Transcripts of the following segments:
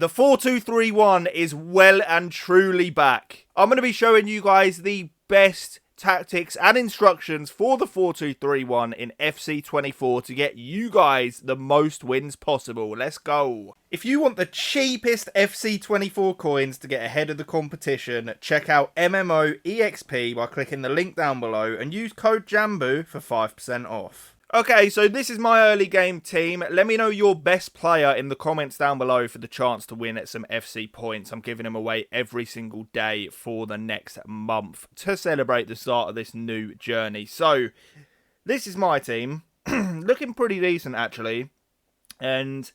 The 4-2-3-1 is well and truly back. I'm going to be showing you guys the best tactics and instructions for the 4-2-3-1 in FC24 to get you guys the most wins possible. Let's go. If you want the cheapest FC24 coins to get ahead of the competition, check out MMOEXP by clicking the link down below and use code JambooUK for 5% off. Okay, so this is my early game team. Let me know your best player in the comments down below for the chance to win at some FC points. I'm giving them away every single day for the next month to celebrate the start of this new journey. So, this is my team. Looking pretty decent, actually. And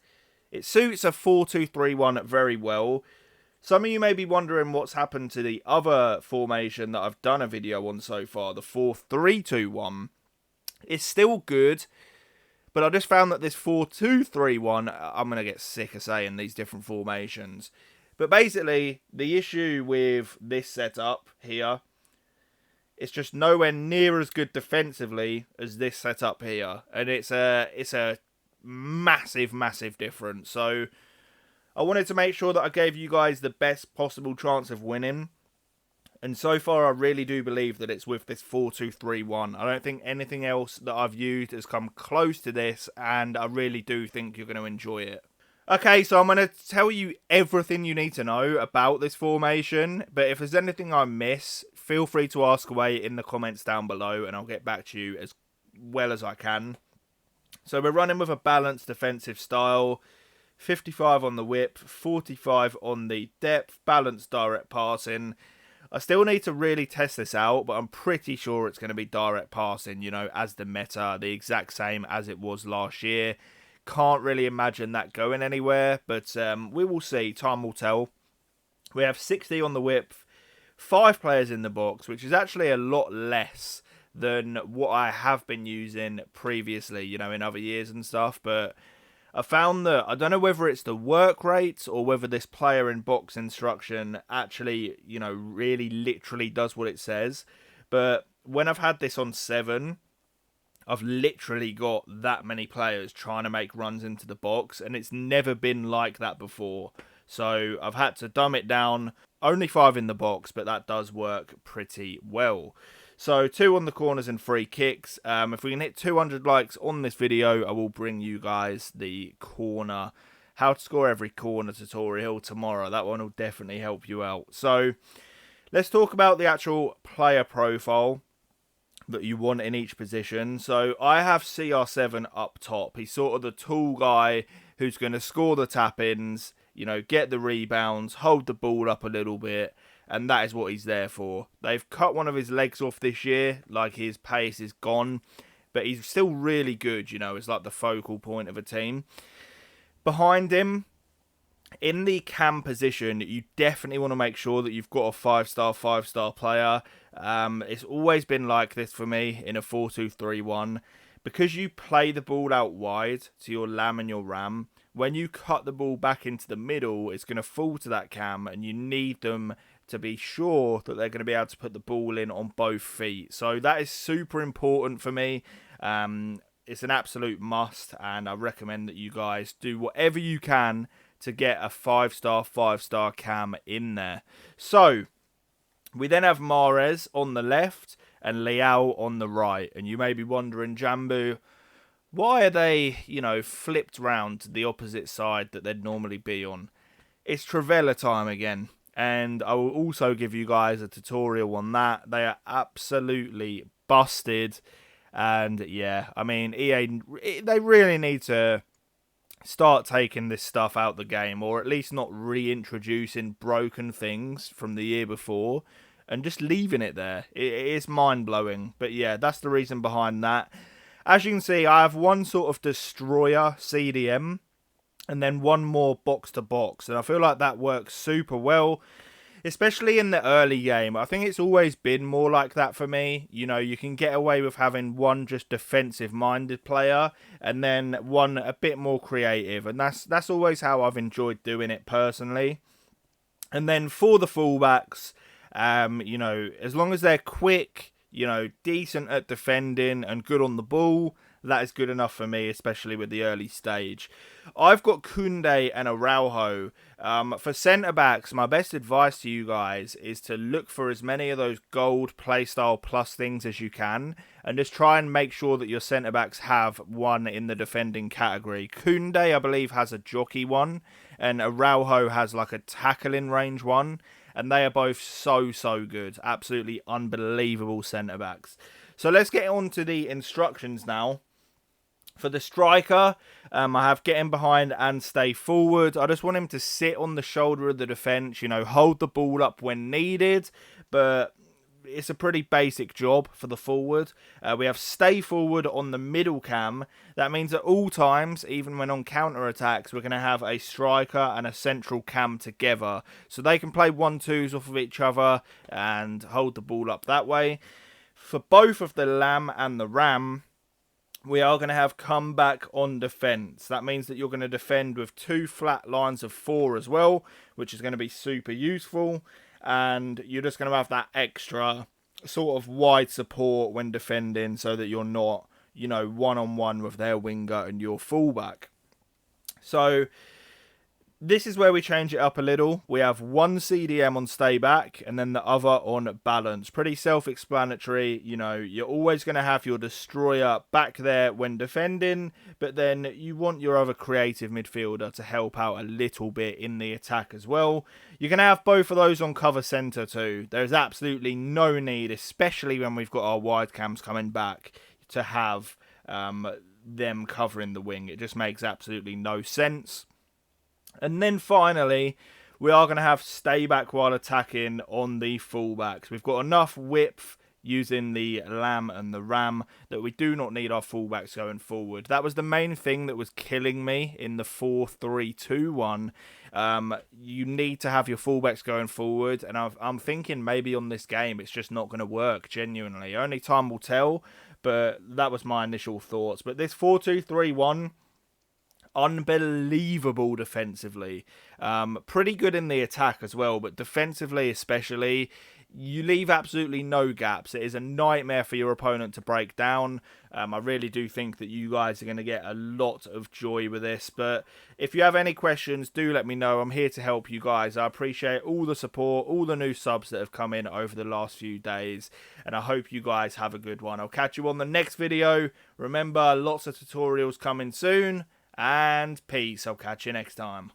it suits a 4-2-3-1 very well. Some of you may be wondering what's happened to the other formation that I've done a video on so far, the 4-3-2-1. It's still good, but I just found that this 4-2-3-1, I'm going to get sick of saying these different formations. But basically, the issue with this setup here, it's just nowhere near as good defensively as this setup here. And it's a massive, massive difference. So I wanted to make sure that I gave you guys the best possible chance of winning. And so far, I really do believe that it's with this 4-2-3-1. I don't think anything else that I've used has come close to this, and I really do think you're going to enjoy it. Okay, so I'm going to tell you everything you need to know about this formation, but if there's anything I miss, feel free to ask away in the comments down below, and I'll get back to you as well as I can. So we're running with a balanced defensive style, 55 on the whip, 45 on the depth, balanced direct passing. I still need to really test this out, but I'm pretty sure it's going to be direct passing, you know, as the meta, the exact same as it was last year. Can't really imagine that going anywhere, but we will see. Time will tell. We have 60 on the whip, 5 players in the box, which is actually a lot less than what I have been using previously, you know, in other years and stuff, but I found that, I don't know whether it's the work rate or whether this player in box instruction actually, you know, really literally does what it says. But when I've had this on 7, I've literally got that many players trying to make runs into the box, and it's never been like that before. So I've had to dumb it down. Only 5 in the box, but that does work pretty well. So 2 on the corners and free kicks. If we can hit 200 likes on this video, I will bring you guys the corner, how to score every corner tutorial tomorrow. That one will definitely help you out. So let's talk about the actual player profile that you want in each position. So I have CR7 up top. He's sort of the tall guy who's going to score the tap-ins, you know, get the rebounds, hold the ball up a little bit. And that is what he's there for. They've cut one of his legs off this year, like his pace is gone. But he's still really good, you know. It's like the focal point of a team. Behind him, in the cam position, you definitely want to make sure that you've got a 5-star player. It's always been like this for me in a 4-2-3-1. Because you play the ball out wide to your lamb and your ram, when you cut the ball back into the middle, it's going to fall to that cam, and you need them to be sure that they're going to be able to put the ball in on both feet. So that is super important for me. It's an absolute must, and I recommend that you guys do whatever you can to get a 5-star cam in there. So we then have Mahrez on the left and Leao on the right. And you may be wondering, Jamboo, why are they, you know, flipped round to the opposite side that they'd normally be on? It's Trivela time again. And I will also give you guys a tutorial on that. They are absolutely busted. And yeah, I mean, EA, they really need to start taking this stuff out the game, or at least not reintroducing broken things from the year before and just leaving it there. It is mind-blowing. But yeah, that's the reason behind that. As you can see, I have one sort of destroyer CDM and then one more box-to-box. And I feel like that works super well, especially in the early game. I think it's always been more like that for me. You know, you can get away with having one just defensive-minded player and then one a bit more creative. And that's always how I've enjoyed doing it personally. And then for the fullbacks, you know, as long as they're quick, you know, decent at defending and good on the ball, that is good enough for me, especially with the early stage. I've got Koundé and Araujo For centre backs, my best advice to you guys is to look for as many of those gold playstyle plus things as you can, and just try and make sure that your centre backs have one in the defending category. Koundé, I believe, has a jockey one, and Araujo has like a tackling range one, and they are both so good. Absolutely unbelievable centre backs. So let's get on to the instructions now. For the striker, I have get in behind and stay forward. I just want him to sit on the shoulder of the defence, you know, hold the ball up when needed, but it's a pretty basic job for the forward. We have stay forward on the middle cam. That means at all times, even when on counter-attacks, we're going to have a striker and a central cam together. So they can play 1-2s off of each other and hold the ball up that way. For both of the Lamb and the Ram, we are going to have comeback on defence. That means that you're going to defend with 2 flat lines of 4 as well, which is going to be super useful. And you're just going to have that extra sort of wide support when defending so that you're not, you know, one-on-one with their winger and your fullback. So this is where we change it up a little. We have one CDM on stay back and then the other on balance. Pretty self-explanatory. You know, you're always going to have your destroyer back there when defending, but then you want your other creative midfielder to help out a little bit in the attack as well. You're going to have both of those on cover centre too. There's absolutely no need, especially when we've got our wide cams coming back, to have them covering the wing. It just makes absolutely no sense. And then finally, we are going to have stay back while attacking on the fullbacks. We've got enough width using the Lamb and the Ram that we do not need our fullbacks going forward. That was the main thing that was killing me in the 4-3-2-1. You need to have your fullbacks going forward, and I'm thinking maybe on this game it's just not going to work, genuinely. Only time will tell, but that was my initial thoughts. But this 4-2-3-1... unbelievable defensively. Pretty good in the attack as well, but defensively especially, you leave absolutely no gaps. It is a nightmare for your opponent to break down. I really do think that you guys are going to get a lot of joy with this, but if you have any questions, do let me know. I'm here to help you guys. I appreciate all the support, all the new subs that have come in over the last few days, and I hope you guys have a good one. I'll catch you on the next video. Remember, lots of tutorials coming soon. And peace. I'll catch you next time.